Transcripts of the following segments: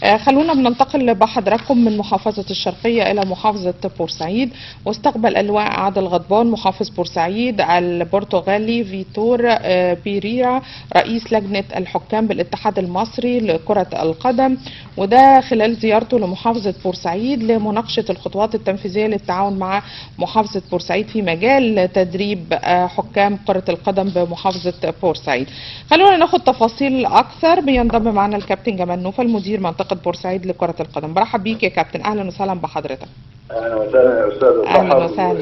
خلونا بننتقل بحضراتكم من محافظة الشرقية إلى محافظة بورسعيد. واستقبل اللواء عادل غضبان محافظ بورسعيد البرتغالي فيتور بيريرا رئيس لجنة الحكام بالاتحاد المصري لكرة القدم، وده خلال زيارته لمحافظة بورسعيد لمناقشة الخطوات التنفيذية للتعاون مع محافظة بورسعيد في مجال تدريب حكام كرة القدم بمحافظة بورسعيد. خلونا ناخد تفاصيل أكثر. بينضم معنا الكابتن جمال نوفل مدير منطقة بورسعيد لكرة القدم. برحب بيك يا كابتن، أهلا وسهلا بحضرتك. اهلا وسهلا يا استاذ ضحى،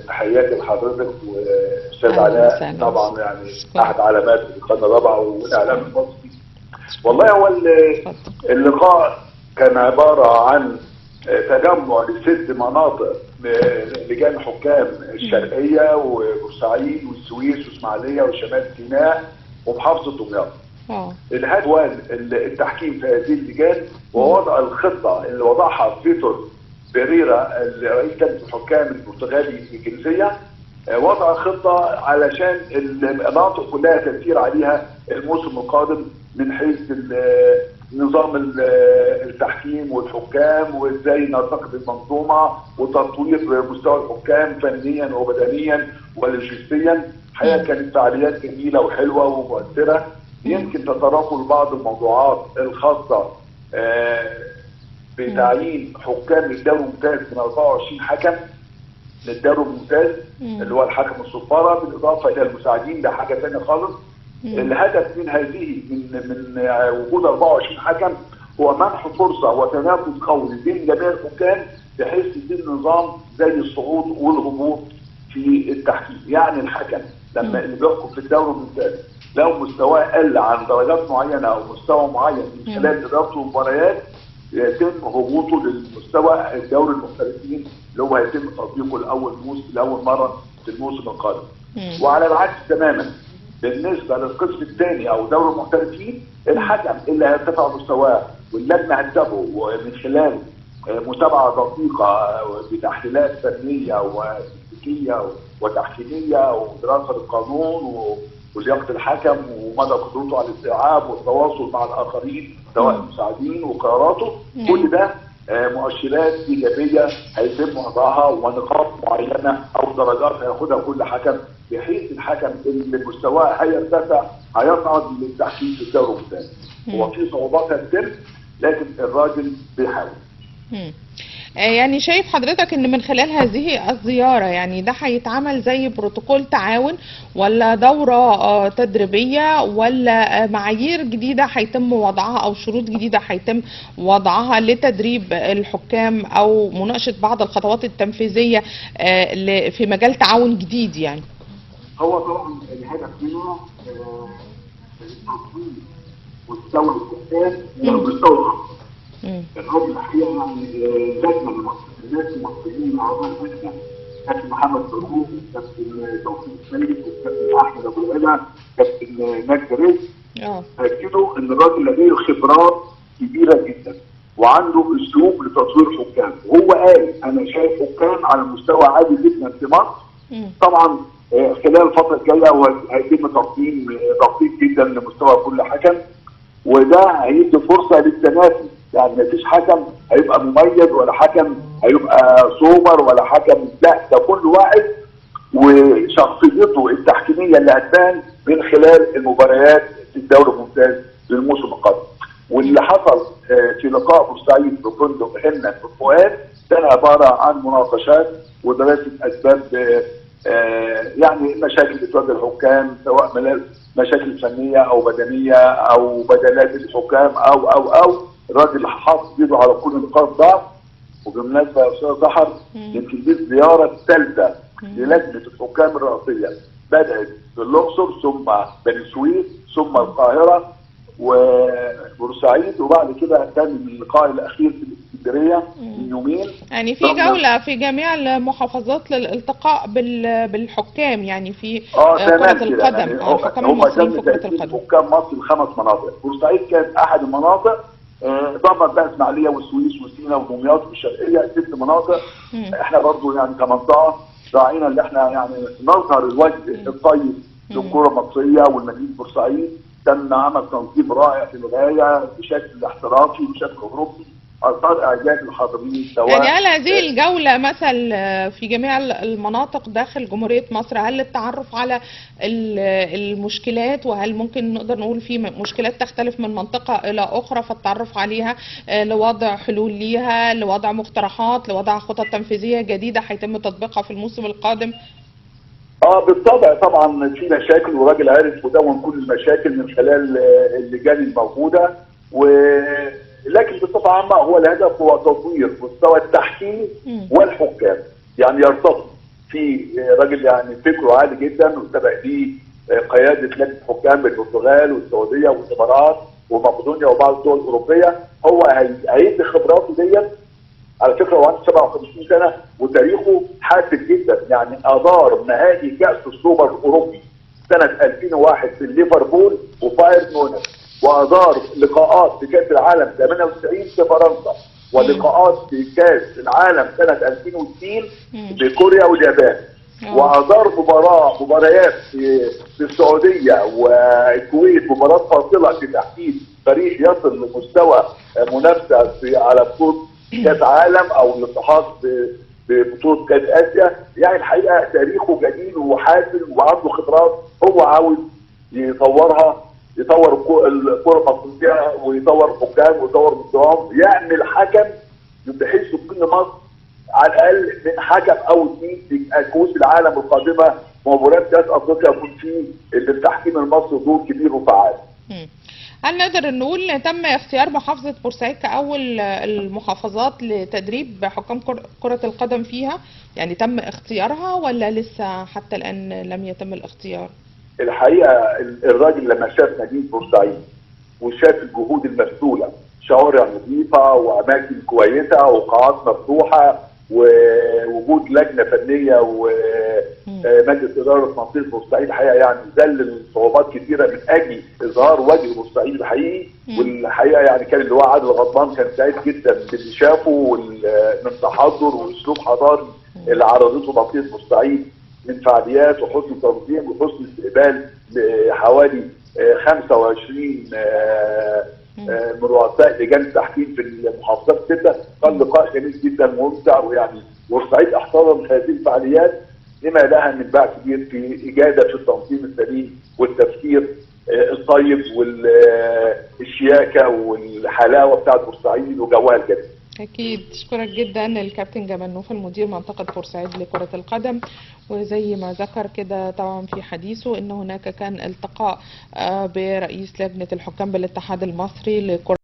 تحياتي لحضرتك واستاذ علاء، طبعا يعني احد علامات القناه الرابعه والاعلام المصري. والله هو اللقاء كان عباره عن تجمع ل6 مناطق لجان حكام الشرقيه وبورسعيد والسويس واسماعيليه وشمال سيناء ومحافظه دمياط. الهدف هو التحكيم في هذه اللجان ووضع الخطه اللي وضعها فيتور بيريرا رئيس لجنه الحكام البرتغالي الجنسيه، وضع خطه علشان المناطق كلها تسير عليها الموسم القادم من حيث نظام التحكيم والحكام وازاي نرتقي بالمنظومه وتطوير مستوى الحكام فنيا وبدنيا ولوجستيا. الحقيقه كانت فعاليات جميله وحلوه ومؤثره. يمكن تتناول بعض الموضوعات الخاصه بتعيين حكام للدوري الممتاز من 24 حكم للدوري الممتاز اللي هو الحكم الصفاره بالاضافه الى المساعدين، ده حاجه ثانيه خالص. الهدف من هذه من وجود 24 حكم هو منح فرصه وتنافس قوي بين جميع الحكام بحيث يتم نظام زي الصعود والهبوط في التحكيم. يعني الحكم لما اللي بيحكم في الدوري الممتاز لو مستواه قل عن درجات معينه او مستوى معين من خلال ادارته المباريات يتم هبوطه للمستوى الدوري المحترفين اللي هو هيتم تطبيقه لاول مره في الموسم القادم. وعلى العكس تماما بالنسبه للقسم الثاني او دوري المحترفين، الحكم اللي هيرتفع مستواه واللجنه هتتابعه من خلال متابعه دقيقه بتحليلات فنيه وتكتيكيه وتحكيميه ودراسه للقانون ولياقه الحكم ومدى قدرته على الاستيعاب والتواصل مع الاخرين سواء المساعدين وقراراته. كل ده مؤشرات ايجابيه هيتم وضعها ونقاط معينه او درجات هياخدها كل حكم بحيث الحكم اللي مستواه هيرتفع هيصعد للتحكيم في الدوري الممتاز. هو في صعوبات هتتم لكن الراجل بيحاول. يعني شايف حضرتك ان من خلال هذه الزيارة يعني ده هيتعمل زي بروتوكول تعاون ولا دورة تدريبية ولا معايير جديدة هيتم وضعها او شروط جديدة هيتم وضعها لتدريب الحكام او مناقشة بعض الخطوات التنفيذية في مجال تعاون جديد؟ يعني هو طبعا الهدف منه تطوير مستوى الحكام الى مستوى اخر. الراجل الحقيقه يعني لجنه الناس المصريين اعضاء اللجنه كابتن محمد فرغوث، كابتن توفيق السيد، والكابتن احمد ابو العلا، كابتن مجدي رزق، اكدوا ان الراجل لديه خبرات كبيره جدا وعنده اسلوب لتطوير حكام. وهو قال انا شايف حكام على مستوى عالي جدا في مصر. طبعا خلال الفتره الجايه هيتم تقييم دقيق جدا لمستوى كل حكم وده هيدي فرصه للتنافس. يعني مفيش حكم هيبقى مميز ولا حكم هيبقى سوبر ولا حكم، لا ده كل واحد وشخصيته التحكيميه اللي هتبان من خلال المباريات في الدوري الممتاز للموسم القادم. واللي حصل في لقاء بورسعيد في فندق هنا في فؤاد كان عباره عن مناقشات ودراسه اسباب يعني المشاكل اللي بتواجه الحكام سواء مشاكل فنيه او بدنيه او بدلات الحكام او الراجل حاطط ايده على كل نقاط ضعف. وبالمناسبه يا استاذ سحر يمكن دي الزياره الثالثه للجنه الحكام الرئاسيه، بدات بالاقصر ثم بني سويف ثم القاهره وبورسعيد وبعد كده كان اللقاء الاخير في الاسكندريه من يومين. يعني في جوله في جميع المحافظات للالتقاء بالحكام يعني في كره القدم. يعني الحكام المصريين في كره القدم. حكام مصر ال5 مناطق. بورسعيد كانت احد المناطق، ضمت بقى اسماعيليه والسويس وسيناء ودمياط والشرقيه 6 مناطق. احنا برضو يعني كمنطقه راعينا اللي احنا يعني نظهر الوجه الطيب للكره المصريه والمدينه بورسعيد تم عمل تنظيم رائع في الغايه بشكل احترافي وبشكل اوروبي، اثار اعجاب الحاضرين سواء يعني هل هذه الجولة مثل في جميع المناطق داخل جمهورية مصر؟ هل للتعرف على المشكلات، وهل ممكن نقدر نقول في مشكلات تختلف من منطقة إلى أخرى فالتعرف عليها لوضع حلول ليها، لوضع مقترحات، لوضع خطط تنفيذية جديدة هيتم تطبيقها في الموسم القادم؟ بالطبع طبعا في مشاكل، والراجل عارف مدون كل المشاكل من خلال اللجان الموجوده، لكن بصفه عامه هو الهدف هو تطوير مستوى التحكيم والحكام. يعني يرتقي في راجل يعني فكره عالي جدا، وسبق ليه قياده لجنه حكام بالبرتغال والسعوديه والامارات ومقدونيا وبعض الدول الاوروبيه. هو هيدي خبراته ديت. على فكره هو عنده 57 سنه وتاريخه حافل جدا، يعني ادار نهائي كاس السوبر الاوروبي سنه 2001 في ليفربول وبايرن ميونخ، وادار لقاءات في كاس العالم 98 في فرنسا، ولقاءات في كاس العالم سنه 2002 في كوريا واليابان، وادار مباريات في السعوديه والكويت، مباراه فاصله في تحديد فريق يصل لمستوى منافسه على بطوله كاس عالم او الالتحاق ببطوله كاس اسيا. يعني الحقيقه تاريخه جميل وحافل وعنده خبرات، هو عاوز يطورها، يطور الكره المصريه ويطور الحكام ويطور مستواهم، يعمل حكم بحيث كل مصر على الاقل من حكم او اثنين في كؤوس العالم القادمه ومباريات كاس افريقيا يكون فيه التحكيم المصري دور كبير وفعال. هل نقدر نقول تم اختيار محافظة بورسعيد كأول المحافظات لتدريب حكام كرة القدم فيها؟ يعني تم اختيارها ولا لسه حتى الآن لم يتم الاختيار؟ الحقيقة الراجل لما شاف مدينة بورسعيد وشاف الجهود المبذولة، شوارع نظيفة وأماكن كويسة وقاعات مفتوحة ووجود لجنة فنية ومجلس إدارة منطقة بورسعيد، الحقيقة يعني ذلل صعوبات كثيرة من أجل إظهار وجه بورسعيد الحقيقي. والحقيقة يعني كان اللواء عادل غضبان كان سعيد جدا باللي شافه من تحضر وأسلوب حضاري اللي عرضته منطقة بورسعيد من فعاليات وحسن تنظيم وحسن استقبال لحوالي 25 من رؤساء لجان التحكيم في المحافظات السته. كان لقاء جميل جدا وممتع، ويعني بورسعيد احتضنت هذه الفعاليات لما لها من باع كبير في اجاده في التنظيم السليم والتفكير الطيب والشياكه والحلاوه بتاعت بورسعيد وجوها الجميل. أكيد. أشكرك جدا الكابتن جمال نوفل مدير منطقة بورسعيد لكرة القدم. وزي ما ذكر كده طبعا في حديثه إن هناك كان التقاء برئيس لجنة الحكام بالاتحاد المصري لكرة